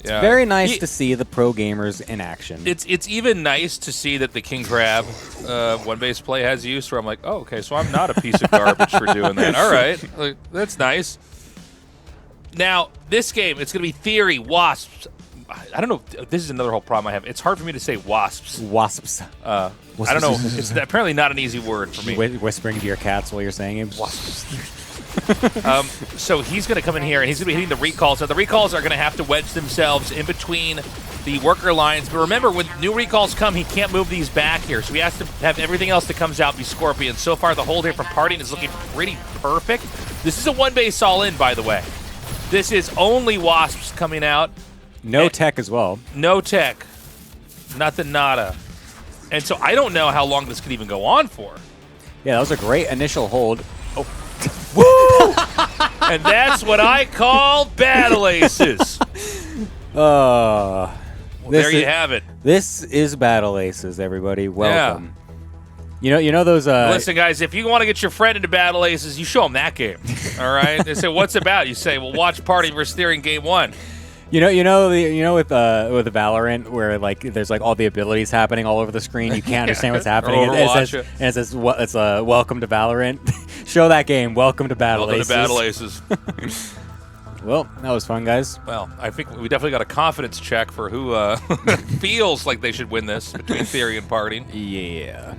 Yeah. Very nice to see the pro gamers in action. It's even nice to see that the King Crab one base play has use where I'm like, oh, okay, so I'm not a piece of garbage for doing that. All right, like, that's nice. Now, this game, it's going to be Theory, Wasps. I don't know. This is another whole problem I have. It's hard for me to say Wasps. Wasps. I don't know. It's apparently not an easy word for me. Whispering to your cats while you're saying it. Wasps. So he's going to come in here, and he's going to be hitting the recalls. Now, the recalls are going to have to wedge themselves in between the worker lines. But remember, when new recalls come, he can't move these back here. So he has to have everything else that comes out be Scorpion. So far, the hold here from Parting is looking pretty perfect. This is a one-base all-in, by the way. This is only Wasps coming out. No tech as well. No tech. Nothing, nada. And so I don't know how long this could even go on for. Yeah, that was a great initial hold. Oh. Woo! And that's what I call battle aces. Well, there you have it. This is Battle Aces, everybody. Welcome. Yeah. You know those. Listen, guys, if you want to get your friend into Battle Aces, you show them that game. All right. They say, "What's it about?" You say, "Well, watch Party versus Theory in Game 1." You know with the Valorant where like there's like all the abilities happening all over the screen, you can't understand what's happening. It says it's welcome to Valorant. Show that game. Welcome to Battle Aces. Welcome to Battle Aces. Well, that was fun, guys. Well, I think we definitely got a confidence check for who feels like they should win this between Theory and Party. Yeah.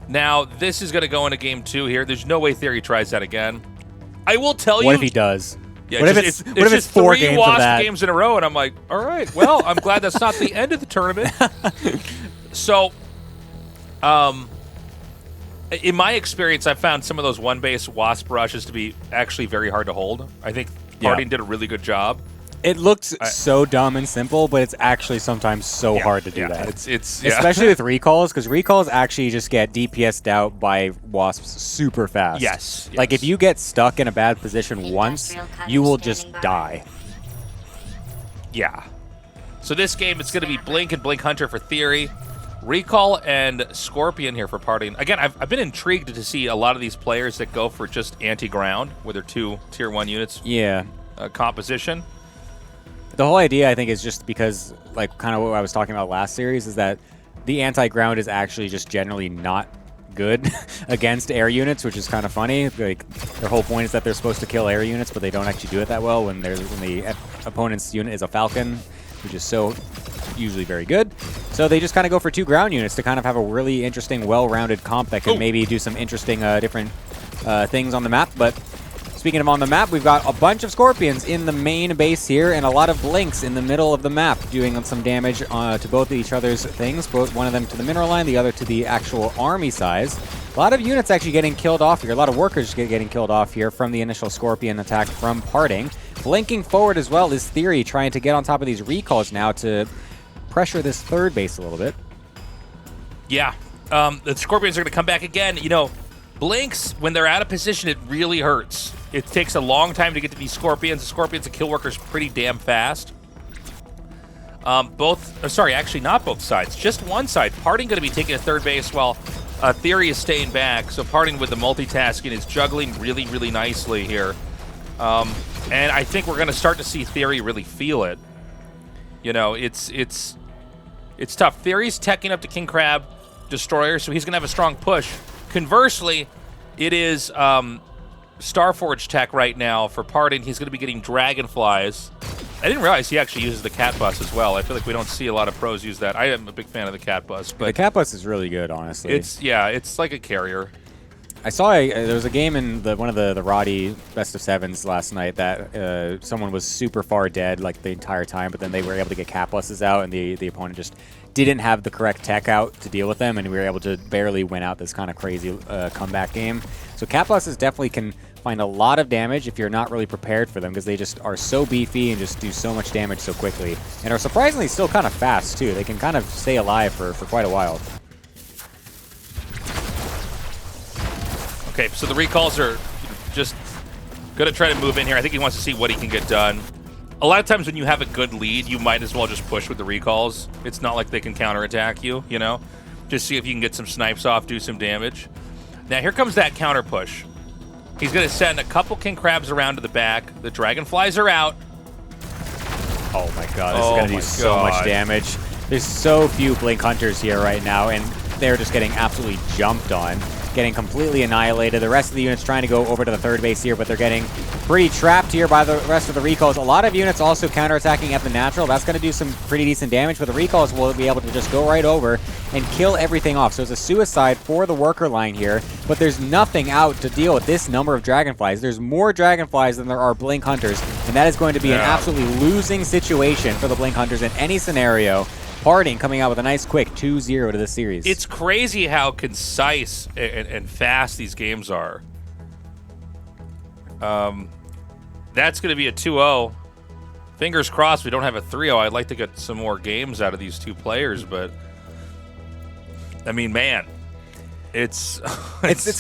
Now this is going to go into Game 2 here. There's no way Theory tries that again. I will tell you. What if he does? Yeah, what if it's 4 3 games Wasp of that? games in a row, and I'm like, all right, well, I'm glad that's not the end of the tournament. So, in my experience, I found some of those one-base Wasp rushes to be actually very hard to hold. I think Parting did a really good job. It looks so dumb and simple, but it's actually sometimes so hard to do that. It's especially with recalls, because recalls actually just get DPS'd out by Wasps super fast. Yes. Like if you get stuck in a bad position once, you will just die. Yeah. So this game, it's going to be Blink and Blink Hunter for Theory, Recall and Scorpion here for Parting. Again, I've been intrigued to see a lot of these players that go for just anti-ground, with their 2 Tier 1 units. Yeah. Composition. The whole idea, I think, is just because, like, kind of what I was talking about last series, is that the anti-ground is actually just generally not good against air units, which is kind of funny. Like, their whole point is that they're supposed to kill air units, but they don't actually do it that well when the opponent's unit is a Falcon, which is so usually very good. So they just kind of go for 2 ground units to kind of have a really interesting, well-rounded comp that can maybe do some interesting different things on the map. But speaking of on the map, we've got a bunch of Scorpions in the main base here and a lot of Blinks in the middle of the map doing some damage to both of each other's things, both one of them to the mineral line, the other to the actual army size. A lot of units actually getting killed off here. A lot of workers getting killed off here from the initial Scorpion attack from Parting. Blinking forward as well is Theory, trying to get on top of these recalls now to pressure this third base a little bit. Yeah. The Scorpions are going to come back again. You know, Blinks, when they're out of position, it really hurts. It takes a long time to get to these Scorpions. The Scorpions and kill workers pretty damn fast. Actually not both sides, just one side. Parting going to be taking a third base while Theory is staying back. So Parting with the multitasking is juggling really, really nicely here. And I think we're going to start to see Theory really feel it. You know, it's tough. Theory's teching up to King Crab Destroyer, so he's going to have a strong push. Conversely, it is Starforge tech right now for Parting. He's going to be getting Dragonflies. I didn't realize he actually uses the Cat Bus as well. I feel like we don't see a lot of pros use that. I am a big fan of the Cat Bus. But the Cat Bus is really good, honestly. It's like a carrier. I saw there was a game in one of the Roddy Best of Sevens last night that someone was super far dead like the entire time, but then they were able to get Cat Buses out, and the opponent just didn't have the correct tech out to deal with them, and we were able to barely win out this kind of crazy comeback game. So Cat Buses definitely can find a lot of damage if you're not really prepared for them, because they just are so beefy and just do so much damage so quickly, and are surprisingly still kind of fast too. They can kind of stay alive for quite a while. Okay, so the recalls are just going to try to move in here. I think he wants to see what he can get done. A lot of times when you have a good lead, you might as well just push with the recalls. It's not like they can counterattack you, you know? Just see if you can get some snipes off, do some damage. Now, here comes that counter push. He's going to send a couple king crabs around to the back. The dragonflies are out. Oh my god, this is going to do so much damage. There's so few Blink Hunters here right now, and they're just getting absolutely jumped on, getting completely annihilated. The rest of the units trying to go over to the third base here, but they're getting pretty trapped here by the rest of the recalls. A lot of units also counterattacking at the natural. That's going to do some pretty decent damage, but the recalls will be able to just go right over and kill everything off. So it's a suicide for the worker line here, but there's nothing out to deal with this number of dragonflies. There's more dragonflies than there are Blink Hunters, and that is going to be an absolutely losing situation for the Blink Hunters in any scenario. Parting coming out with a nice quick 2-0 to this series. It's crazy how concise and fast these games are. That's going to be a 2-0. Fingers crossed we don't have a 3-0. I'd like to get some more games out of these two players, but I mean, man, it's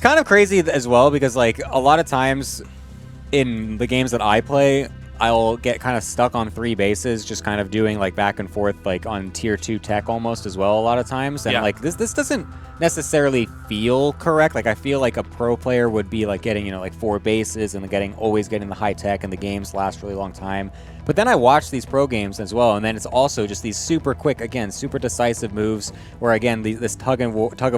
kind of crazy as well, because like a lot of times in the games that I play, I'll get kind of stuck on 3 bases, just kind of doing like back and forth, like on tier 2 tech almost as well a lot of times. And like this doesn't necessarily feel correct. Like I feel like a pro player would be like getting, like 4 bases and always getting the high tech, and the games last a really long time. But then I watch these pro games as well, and then it's also just these super quick, again, super decisive moves where, again, this tug of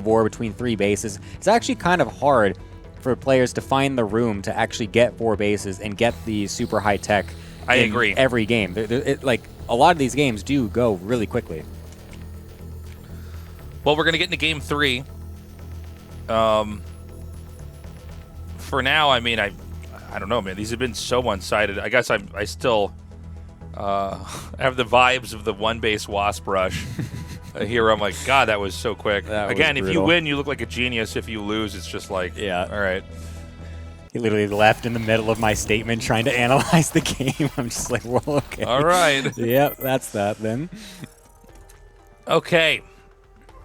war between 3 bases. It's actually kind of hard for players to find the room to actually get 4 bases and get the super high tech. I agree. Every game, like a lot of these games do go really quickly. Well, we're gonna get into game 3. For now, I mean, I don't know, man. These have been so one-sided. I guess I still have the vibes of the 1-base wasp rush. Here, I'm like, God, that was so quick. Again, if you win, you look like a genius. If you lose, it's just like, all right. He literally left in the middle of my statement trying to analyze the game. I'm just like, well, okay. All right. Yep, that's that then. Okay.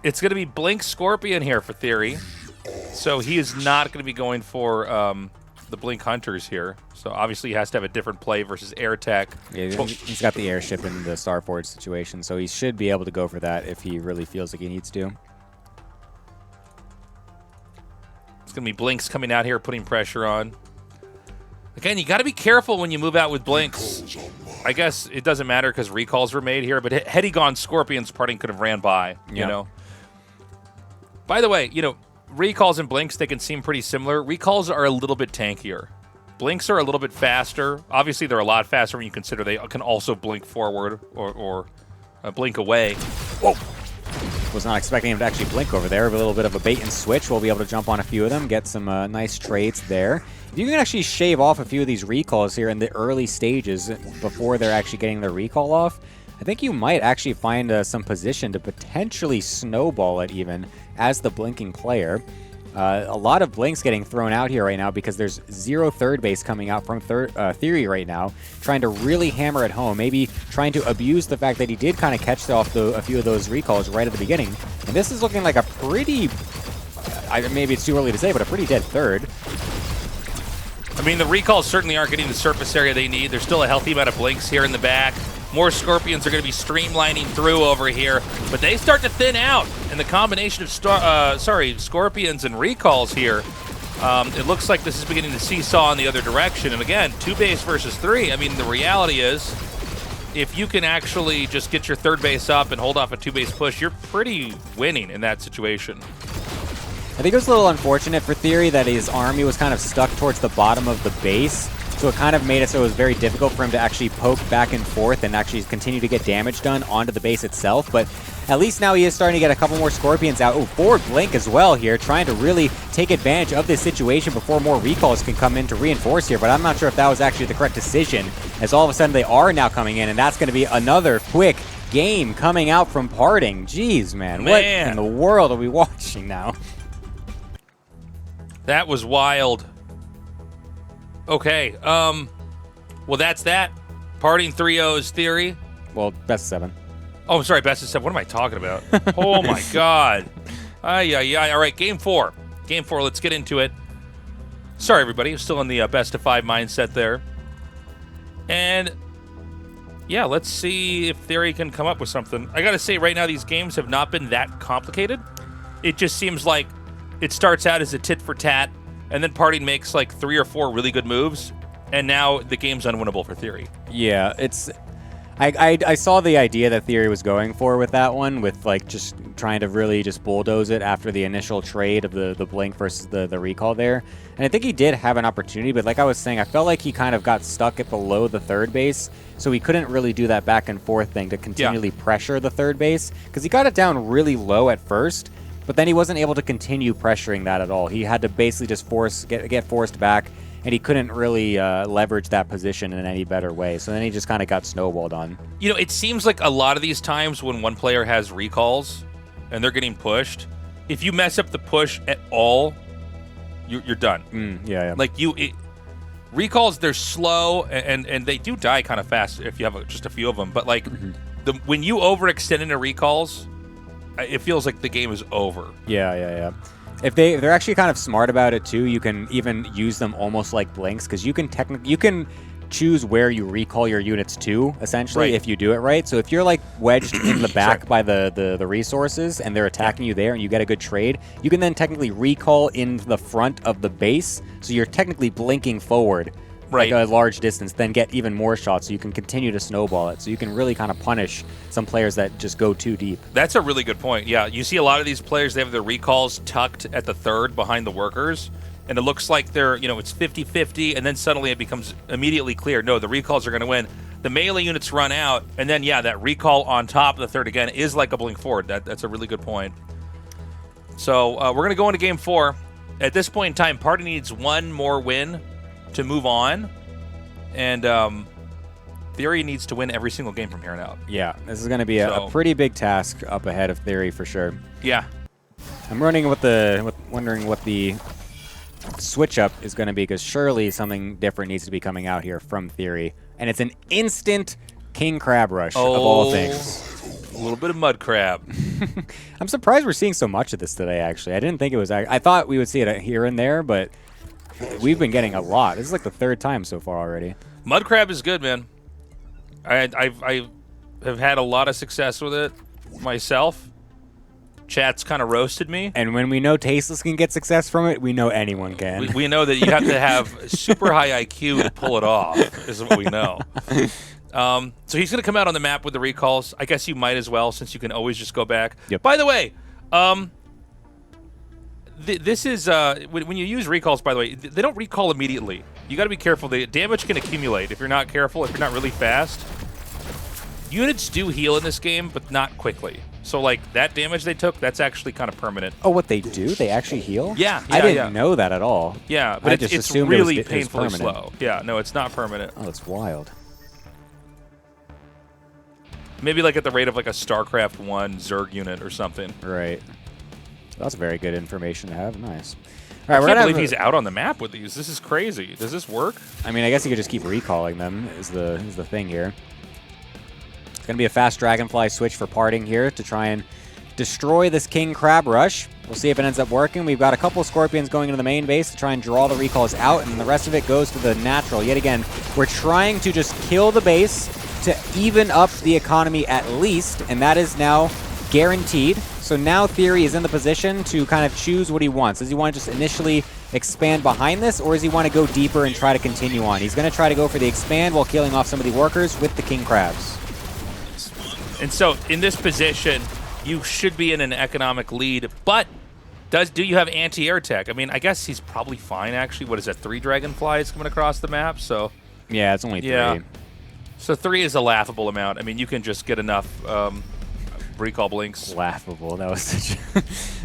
It's going to be Blink Scorpion here for Theory. So he is not going to be going for the Blink Hunters here. So obviously he has to have a different play versus Air Tech. Yeah, he's got the airship in the Starforge situation, so he should be able to go for that if he really feels like he needs to. It's going to be Blinks coming out here, putting pressure on. Again, you got to be careful when you move out with Blinks. I guess it doesn't matter because recalls were made here, but had he gone Scorpions, Parting could have ran by, you know. By the way, recalls and Blinks, they can seem pretty similar. Recalls are a little bit tankier. Blinks are a little bit faster. Obviously, they're a lot faster when you consider they can also blink forward or blink away. Whoa! Was not expecting him to actually blink over there. A little bit of a bait and switch. We'll be able to jump on a few of them, get some nice trades there. If you can actually shave off a few of these recalls here in the early stages before they're actually getting their recall off, I think you might actually find some position to potentially snowball it even as the blinking player. A lot of blinks getting thrown out here right now because there's 0 third base coming out from Theory right now, trying to really hammer it home, maybe trying to abuse the fact that he did kind of catch off a few of those recalls right at the beginning. And this is looking like a pretty, maybe it's too early to say, but a pretty dead third. I mean, the recalls certainly aren't getting the surface area they need. There's still a healthy amount of blinks here in the back. More Scorpions are going to be streamlining through over here, but they start to thin out. And the combination of Scorpions and recalls here, it looks like this is beginning to seesaw in the other direction. And again, 2 base versus 3. I mean, the reality is, if you can actually just get your third base up and hold off a 2-base push, you're pretty winning in that situation. I think it was a little unfortunate for Theory that his army was kind of stuck towards the bottom of the base. So it kind of made it so it was very difficult for him to actually poke back and forth and actually continue to get damage done onto the base itself. But at least now he is starting to get a couple more Scorpions out. Oh, forward blink as well here, trying to really take advantage of this situation before more recalls can come in to reinforce here. But I'm not sure if that was actually the correct decision, as all of a sudden they are now coming in, and that's going to be another quick game coming out from Parting. Jeez, man. What in the world are we watching now? That was wild. Okay, well, that's that. Parting 3-0's Theory. Well, best of 7. Oh, I'm sorry, best of 7. What am I talking about? Oh, my God. Yeah. All right, game 4. Game 4, let's get into it. Sorry, everybody. Still in the best of 5 mindset there. And, yeah, let's see if Theory can come up with something. I got to say, right now, these games have not been that complicated. It just seems like it starts out as a tit-for-tat. and then Parting makes like 3 or 4 really good moves, and now the game's unwinnable for Theory. Yeah, it's... I saw the idea that Theory was going for with that one, with like just trying to really just bulldoze it after the initial trade of the blink versus the recall there. And I think he did have an opportunity, but like I was saying, I felt like he kind of got stuck at below the third base, so he couldn't really do that back and forth thing to continually pressure the third base, because he got it down really low at first, but then he wasn't able to continue pressuring that at all. He had to basically just get forced back, and he couldn't really leverage that position in any better way. So then he just kind of got snowballed on. You know, it seems like a lot of these times when one player has recalls and they're getting pushed, if you mess up the push at all, you're done. Yeah. Like recalls, they're slow and they do die kind of fast if you have just a few of them. But like when you overextend into recalls, it feels like the game is over. Yeah. If they're actually kind of smart about it too, you can even use them almost like blinks, because you can choose where you recall your units to, essentially, if you do it right. So if you're like wedged in the back by the resources and they're attacking you there and you get a good trade, you can then technically recall in the front of the base, so you're technically blinking forward like a large distance, then get even more shots, so you can continue to snowball it. So you can really kind of punish some players that just go too deep. That's a really good point. Yeah, you see a lot of these players, they have their recalls tucked at the third behind the workers, and it looks like they're, it's 50-50, and then suddenly it becomes immediately clear, no, the recalls are going to win. The melee units run out, and then, that recall on top of the third again is like a blink forward. That's a really good point. So we're going to go into Game 4. At this point in time, Party needs one more win to move on, and Theory needs to win every single game from here on out. Yeah, this is going to be a pretty big task up ahead of Theory for sure. Yeah. I'm wondering what the switch up is going to be, because surely something different needs to be coming out here from Theory, and it's an instant King Crab Rush of all things. A little bit of Mud Crab. I'm surprised we're seeing so much of this today, actually. I didn't think it was... I thought we would see it here and there, but we've been getting a lot. This is like the third time so far already. Mud Crab is good, man. I have had a lot of success with it myself. Chat's kind of roasted me. And when we know Tasteless can get success from it, we know anyone can. We know that you have to have super high IQ to pull it off, is what we know. So he's going to come out on the map with the recalls. I guess you might as well, since you can always just go back. Yep. By the way, this is when you use recalls, by the way, they don't recall immediately. You got to be careful. The damage can accumulate if you're not careful, if you're not really fast. Units do heal in this game, but not quickly. So like that damage they took, that's actually kind of permanent. Oh, what they do? They actually heal? Yeah. I didn't know that at all. Yeah, but it's really painfully slow. Yeah, no, it's not permanent. Oh, that's wild. Maybe like at the rate of like a StarCraft 1 Zerg unit or something. Right. That's very good information to have. Nice. All right, I can't believe he's out on the map with these. This is crazy. Does this work? I mean, I guess you could just keep recalling them is the thing here. It's going to be a fast Dragonfly switch for Parting here to try and destroy this King Crab Rush. We'll see if it ends up working. We've got a couple Scorpions going into the main base to try and draw the recalls out, and the rest of it goes to the natural. Yet again, we're trying to just kill the base to even up the economy at least, and that is now guaranteed. So now Theory is in the position to kind of choose what he wants. Does he want to just initially expand behind this, or does he want to go deeper and try to continue on? He's going to try to go for the expand while killing off some of the workers with the King Crabs. And so in this position, you should be in an economic lead, but do you have anti-air tech? I mean, I guess he's probably fine, actually. What is that, 3 Dragonflies coming across the map? So yeah, it's only 3. Yeah. So 3 is a laughable amount. I mean, you can just get enough recall blinks. Laughable. That was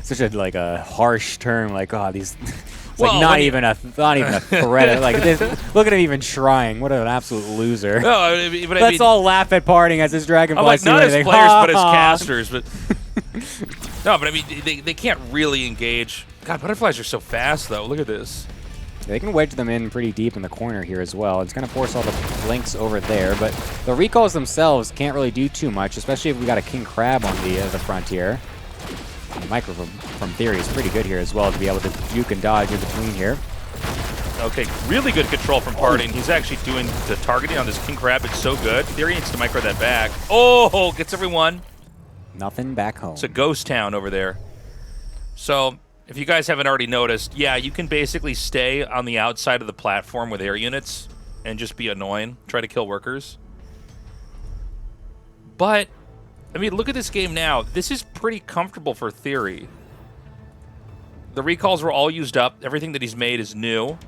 such a like a harsh term. Like, oh, these. It's well, like not even a threat. Like this, look at him even trying. What an absolute loser. No, but let's all laugh at Parting as his Dragonfly. I'm like, not as players, but as casters. But no, but I mean, they can't really engage. God, butterflies are so fast, though. Look at this. They can wedge them in pretty deep in the corner here as well. It's going to force all the blinks over there, but the recalls themselves can't really do too much, especially if we got a King Crab on the frontier. And the micro from Theory is pretty good here as well to be able to juke and dodge in between here. Okay, really good control from Parting. He's actually doing the targeting on this King Crab. It's so good. Theory needs to micro that back. Oh, gets everyone. Nothing back home. It's a ghost town over there. So If you guys haven't already noticed, yeah, you can basically stay on the outside of the platform with air units and just be annoying, try to kill workers. But, I mean, look at this game now. This is pretty comfortable for Theory. The recalls were all used up. Everything that he's made is new.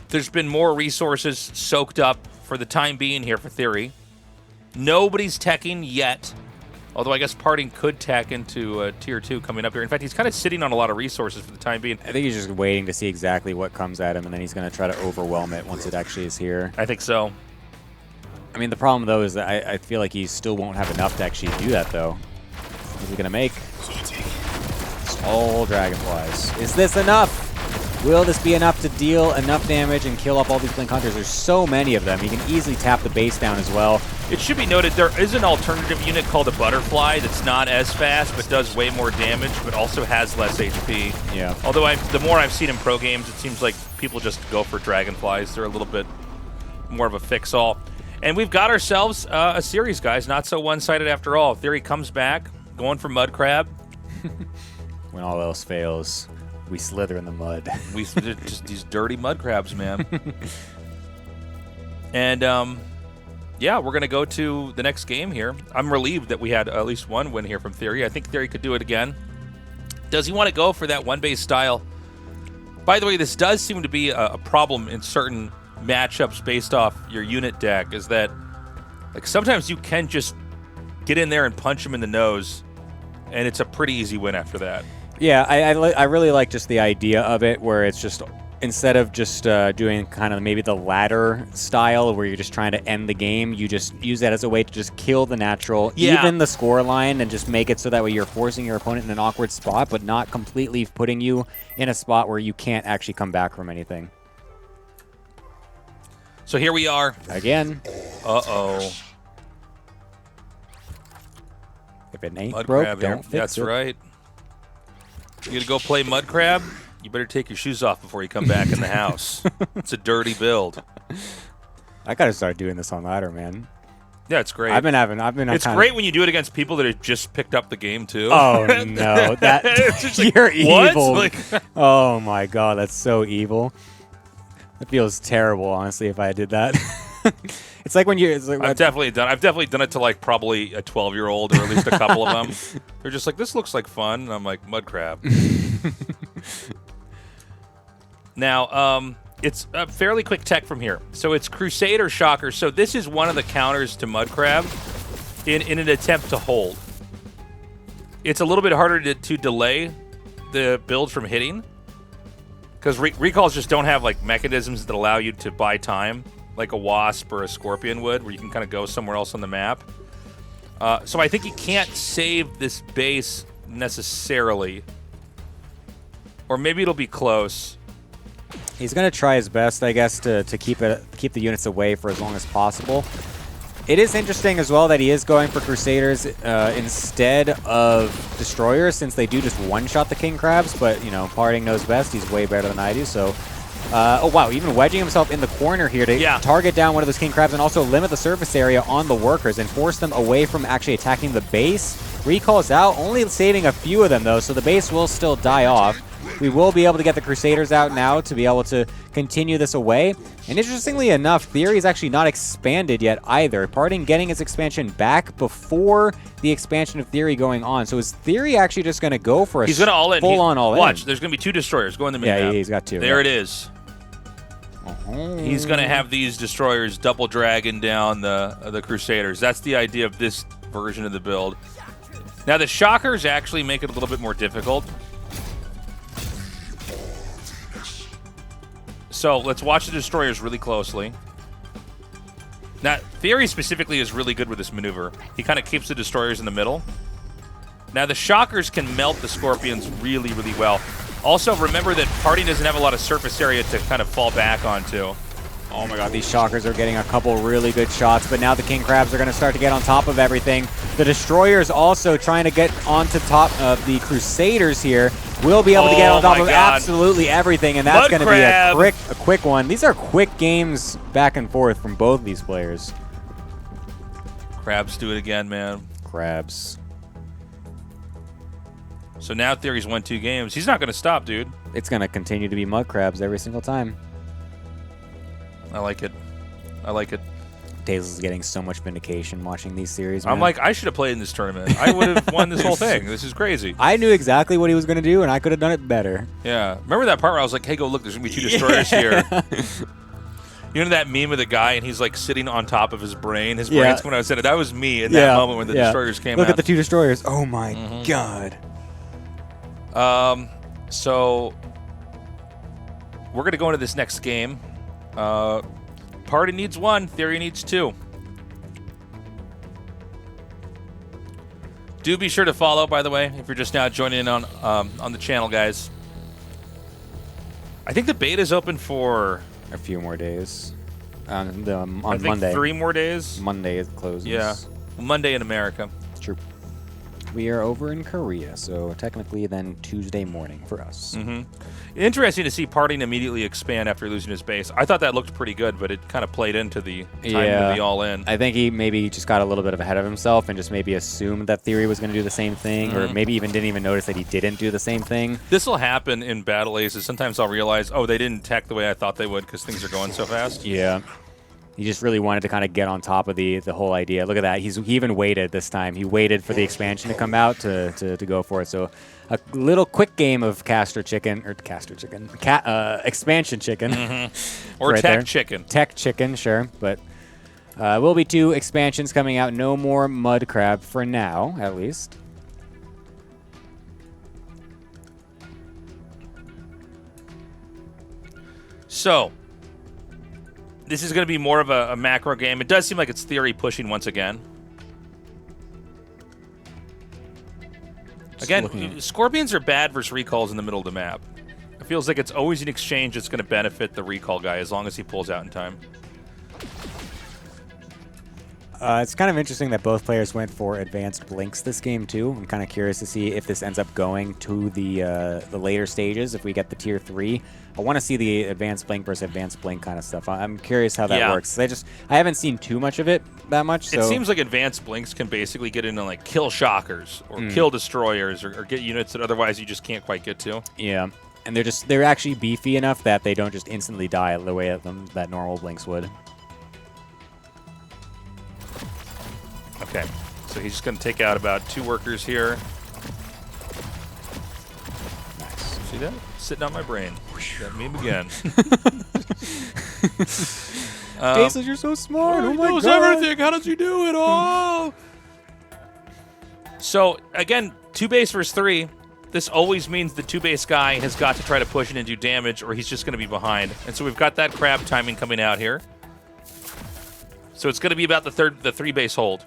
There's been more resources soaked up for the time being here for Theory. Nobody's teching yet. Although I guess Parting could tech into Tier 2 coming up here. In fact, he's kind of sitting on a lot of resources for the time being. I think he's just waiting to see exactly what comes at him, and then he's going to try to overwhelm it once it actually is here. I think so. I mean, the problem, though, is that I feel like he still won't have enough to actually do that, though. What's he going to make? It's all Dragonflies. Is this enough? Will this be enough to deal enough damage and kill off all these Blink Hunters? There's so many of them. He can easily tap the base down as well. It should be noted there is an alternative unit called a Butterfly that's not as fast but does way more damage but also has less HP. Yeah. Although the more I've seen in pro games, it seems like people just go for Dragonflies. They're a little bit more of a fix-all. And we've got ourselves a series, guys. Not so one-sided after all. Theory comes back, going for Mud Crab. When all else fails, we slither in the mud. We just these dirty mud crabs, man. And yeah, we're gonna go to the next game here. I'm relieved that we had at least one win here from Theory. I think Theory could do it again. Does he want to go for that one-base style? By the way, this does seem to be a problem in certain matchups based off your unit deck. Is that like sometimes you can just get in there and punch him in the nose, and it's a pretty easy win after that. Yeah, I really like just the idea of it, where it's just instead of just doing kind of maybe the ladder style where you're just trying to end the game, you just use that as a way to just kill the natural, even the score line, and just make it so that way you're forcing your opponent in an awkward spot, but not completely putting you in a spot where you can't actually come back from anything. So here we are. Again. Uh-oh. If it ain't Mud broke, crab don't here. fix That's it. right. You gonna go play Mud Crab? You better take your shoes off before you come back in the house. It's a dirty build. I gotta start doing this on ladder, man. Yeah, it's great. It's great when you do it against people that have just picked up the game too. Oh no, you're evil. Like, oh my god, that's so evil. It feels terrible, honestly, if I did that. It's like when you. It's like I've definitely done it to like probably a 12-year-old or at least a couple of them. They're just like, this looks like fun, and I'm like, Mud Crab. Now, it's a fairly quick tech from here. So it's Crusader Shocker. So this is one of the counters to Mud Crab in an attempt to hold. It's a little bit harder to delay the build from hitting because recalls just don't have like mechanisms that allow you to buy time like a Wasp or a Scorpion would, where you can kind of go somewhere else on the map. So I think you can't save this base necessarily. Or maybe it'll be close. He's going to try his best, I guess, to keep the units away for as long as possible. It is interesting as well that he is going for Crusaders instead of Destroyers, since they do just one-shot the King Crabs, but, you know, Parting knows best. He's way better than I do, so... oh, wow, even wedging himself in the corner here to target down one of those King Crabs and also limit the surface area on the workers and force them away from actually attacking the base. Recalls out, only saving a few of them, though, so the base will still die off. We will be able to get the Crusaders out now to be able to continue this away. And interestingly enough, Theory is actually not expanded yet either. Parting getting its expansion back before the expansion of Theory going on. So is Theory actually just going to go for a full-on all-in? Watch, there's going to be 2 Destroyers. Go in the mid Yeah, he's got 2. There it is. He's going to have these Destroyers double dragging down the Crusaders. That's the idea of this version of the build. Now, the Shockers actually make it a little bit more difficult. So let's watch the Destroyers really closely. Now, Theory specifically is really good with this maneuver. He kind of keeps the Destroyers in the middle. Now, the Shockers can melt the Scorpions really, really well. Also, remember that Party doesn't have a lot of surface area to kind of fall back onto. Oh my god, these Shockers are getting a couple really good shots, but now the King Crabs are going to start to get on top of everything. The Destroyers also trying to get onto top of the Crusaders here. Will be able to get on top of absolutely everything, and that's going to be a quick one. These are quick games back and forth from both of these players. Crabs do it again, man. Crabs. So now Theory's won 2 games. He's not going to stop, dude. It's going to continue to be mud crabs every single time. I like it. I like it. Tails is getting so much vindication watching these series, man. I'm like, I should have played in this tournament. I would have won this whole thing. This is crazy. I knew exactly what he was going to do, and I could have done it better. Yeah. Remember that part where I was like, hey, go look, there's going to be 2 destroyers here. You know that meme of the guy, and he's like sitting on top of his brain? His brain's coming out and said it. That was me in that moment when the destroyers came out. Look at the 2 destroyers. Oh, my God. So we're going to go into this next game. Party needs 1. Theory needs 2. Do be sure to follow, by the way, if you're just now joining in on the channel, guys. I think the beta's open for a few more days. On I think Monday. 3 more days. Monday it closes. Yeah, Monday in America. True. We are over in Korea, so technically then Tuesday morning for us. Interesting to see Parting immediately expand after losing his base. I thought that looked pretty good, but it kind of played into the time of the all-in. I think he maybe just got a little bit ahead of himself and just maybe assumed that Theory was going to do the same thing, or maybe even didn't even notice that he didn't do the same thing. This will happen in Battle Aces. Sometimes I'll realize, oh, they didn't tech the way I thought they would because things are going so fast. Yeah. He just really wanted to kind of get on top of the whole idea. Look at that. He even waited this time. He waited for the expansion to come out to go for it. So a little quick game of expansion chicken. Or right tech there. chicken. Tech chicken, sure. But will be 2 expansions coming out. No more mud crab for now, at least. So this is going to be more of a macro game. It does seem like it's Theory pushing once again. Scorpions are bad versus recalls in the middle of the map. It feels like it's always an exchange that's going to benefit the recall guy as long as he pulls out in time. It's kind of interesting that both players went for advanced blinks this game too. I'm kind of curious to see if this ends up going to the later stages. If we get the tier 3, I want to see the advanced blink versus advanced blink kind of stuff. I'm curious how that works. I haven't seen too much of it that much. So. It seems like advanced blinks can basically get into like kill shockers or kill destroyers or get units that otherwise you just can't quite get to. Yeah, and they're actually beefy enough that they don't just instantly die the way that normal blinks would. Okay, so he's just going to take out about 2 workers here. Nice. See that? Sitting on my brain. That meme again. Jason, you're so smart. Oh my God. He knows everything. How does he do it all? So, again, 2 base versus 3. This always means the 2 base guy has got to try to push in and do damage, or he's just going to be behind. And so we've got that crab timing coming out here. So it's going to be about the 3 base hold.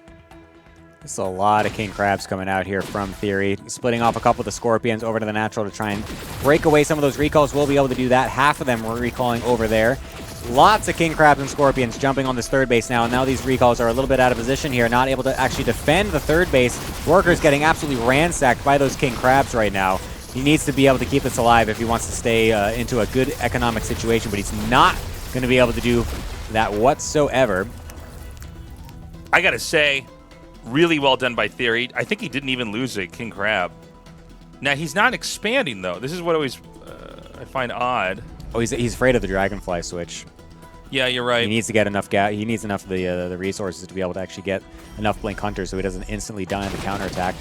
There's a lot of king crabs coming out here from Theory. Splitting off a couple of the scorpions over to the natural to try and break away some of those recalls. We'll be able to do that. Half of them were recalling over there. Lots of king crabs and scorpions jumping on this 3rd base now. And now these recalls are a little bit out of position here, not able to actually defend the 3rd base. Workers getting absolutely ransacked by those king crabs right now. He needs to be able to keep this alive if he wants to stay into a good economic situation, but he's not going to be able to do that whatsoever. I got to say, really well done by Theory. I think he didn't even lose a king crab. Now, he's not expanding, though. This is what always I find odd. Oh, he's afraid of the dragonfly switch. Yeah, you're right. He needs to get enough he needs enough of the resources to be able to actually get enough blink hunters so he doesn't instantly die in the counterattack.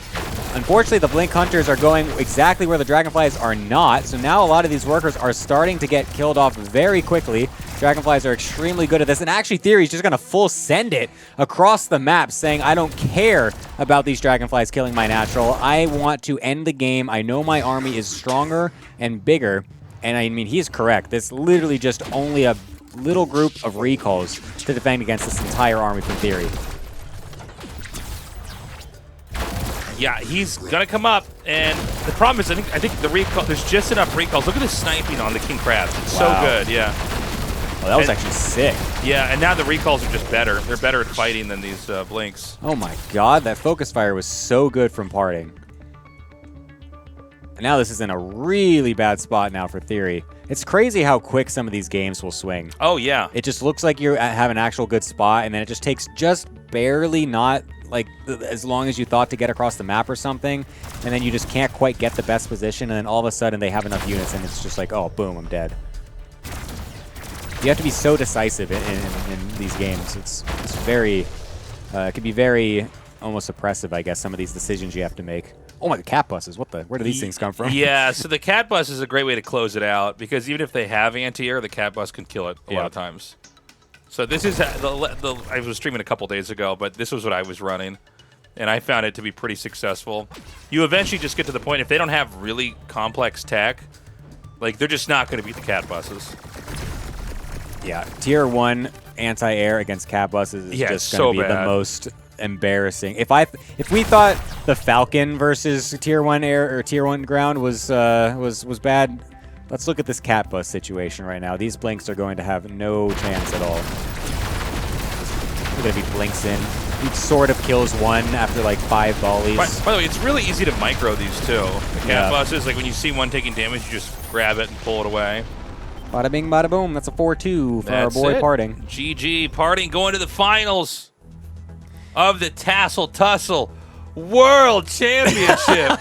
Unfortunately, the blink hunters are going exactly where the dragonflies are not. So now a lot of these workers are starting to get killed off very quickly. Dragonflies are extremely good at this. And actually, Theory's just going to full send it across the map, saying, I don't care about these dragonflies killing my natural. I want to end the game. I know my army is stronger and bigger. And I mean, he's correct. This literally just only a little group of recalls to defend against this entire army from Theory. Yeah, he's gonna come up, and the problem is, I think the recall. There's just enough recalls. Look at the sniping on the king crabs. It's so good. Yeah. Well, that was actually sick. Yeah, and now the recalls are just better. They're better at fighting than these blinks. Oh my God, that focus fire was so good from Parting. And now this is in a really bad spot now for Theory. It's crazy how quick some of these games will swing. Oh yeah. It just looks like you have an actual good spot, and then it just takes just barely not like as long as you thought to get across the map or something, and then you just can't quite get the best position, and then all of a sudden they have enough units, and it's just like, oh, boom, I'm dead. You have to be so decisive in these games. It's very, it can be very almost oppressive, I guess, some of these decisions you have to make. Oh my, the cat buses, where do these things come from? Yeah, so the cat bus is a great way to close it out, because even if they have anti-air, the cat bus can kill it a lot of times. So this is, I was streaming a couple days ago, but this was what I was running, and I found it to be pretty successful. You eventually just get to the point, if they don't have really complex tech, like, they're just not going to beat the cat buses. Yeah, tier 1 anti-air against cat buses is just going to be the most embarrassing. If we thought the Falcon versus tier 1 air or tier 1 ground was bad, let's look at this cat bus situation right now. These blinks are going to have no chance at all. They're going to be blinks in. He sort of kills one after like 5 volleys. By the way, it's really easy to micro these too. The cat buses, like when you see one taking damage, you just grab it and pull it away. Bada bing, bada boom. That's a 4-2 for our boy Parting. GG. Parting going to the finals of the Tassel Tussle World Championship.